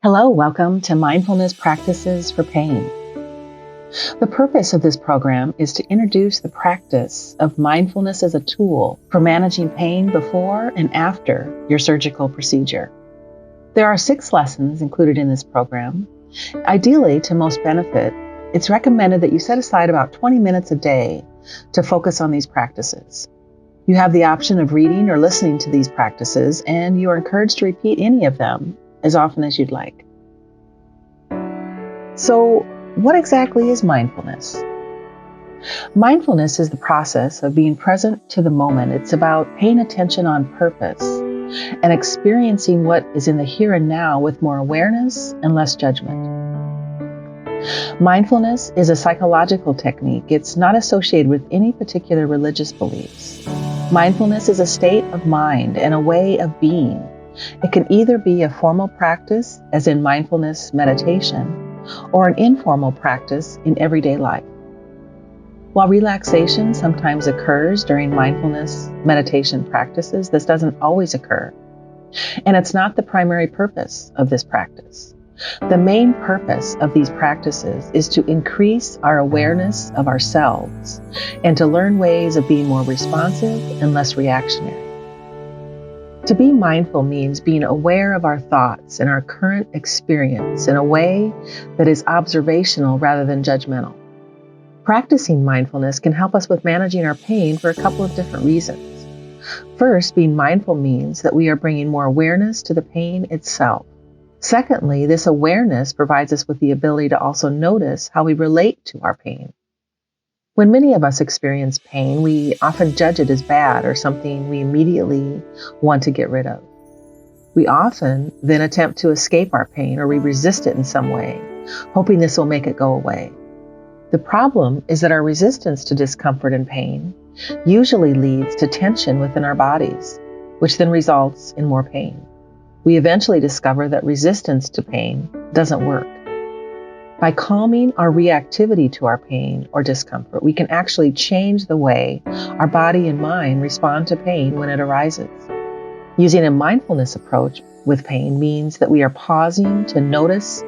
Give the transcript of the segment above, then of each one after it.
Hello, welcome to Mindfulness Practices for Pain. The purpose of this program is to introduce the practice of mindfulness as a tool for managing pain before and after your surgical procedure. There are 6 lessons included in this program. Ideally, to most benefit, it's recommended that you set aside about 20 minutes a day to focus on these practices. You have the option of reading or listening to these practices, and you are encouraged to repeat any of them as often as you'd like. So, what exactly is mindfulness? Mindfulness is the process of being present to the moment. It's about paying attention on purpose and experiencing what is in the here and now with more awareness and less judgment. Mindfulness is a psychological technique. It's not associated with any particular religious beliefs. Mindfulness is a state of mind and a way of being. It can either be a formal practice, as in mindfulness meditation, or an informal practice in everyday life. While relaxation sometimes occurs during mindfulness meditation practices, this doesn't always occur. And it's not the primary purpose of this practice. The main purpose of these practices is to increase our awareness of ourselves and to learn ways of being more responsive and less reactionary. To be mindful means being aware of our thoughts and our current experience in a way that is observational rather than judgmental. Practicing mindfulness can help us with managing our pain for a couple of different reasons. First, being mindful means that we are bringing more awareness to the pain itself. Secondly, this awareness provides us with the ability to also notice how we relate to our pain. When many of us experience pain, we often judge it as bad or something we immediately want to get rid of. We often then attempt to escape our pain, or we resist it in some way, hoping this will make it go away. The problem is that our resistance to discomfort and pain usually leads to tension within our bodies, which then results in more pain. We eventually discover that resistance to pain doesn't work. By calming our reactivity to our pain or discomfort, we can actually change the way our body and mind respond to pain when it arises. Using a mindfulness approach with pain means that we are pausing to notice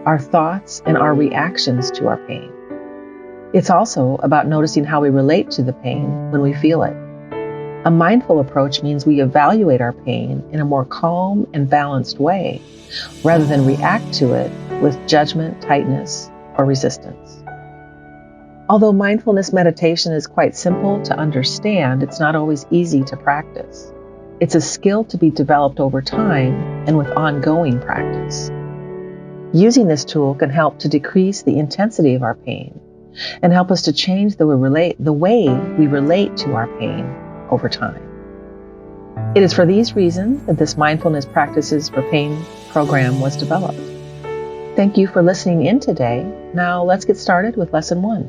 our thoughts and our reactions to our pain. It's also about noticing how we relate to the pain when we feel it. A mindful approach means we evaluate our pain in a more calm and balanced way, rather than react to it with judgment, tightness, or resistance. Although mindfulness meditation is quite simple to understand, it's not always easy to practice. It's a skill to be developed over time and with ongoing practice. Using this tool can help to decrease the intensity of our pain and help us to change the way we relate to our pain over time. It is for these reasons that this Mindfulness Practices for Pain program was developed. Thank you for listening in today. Now let's get started with Lesson 1.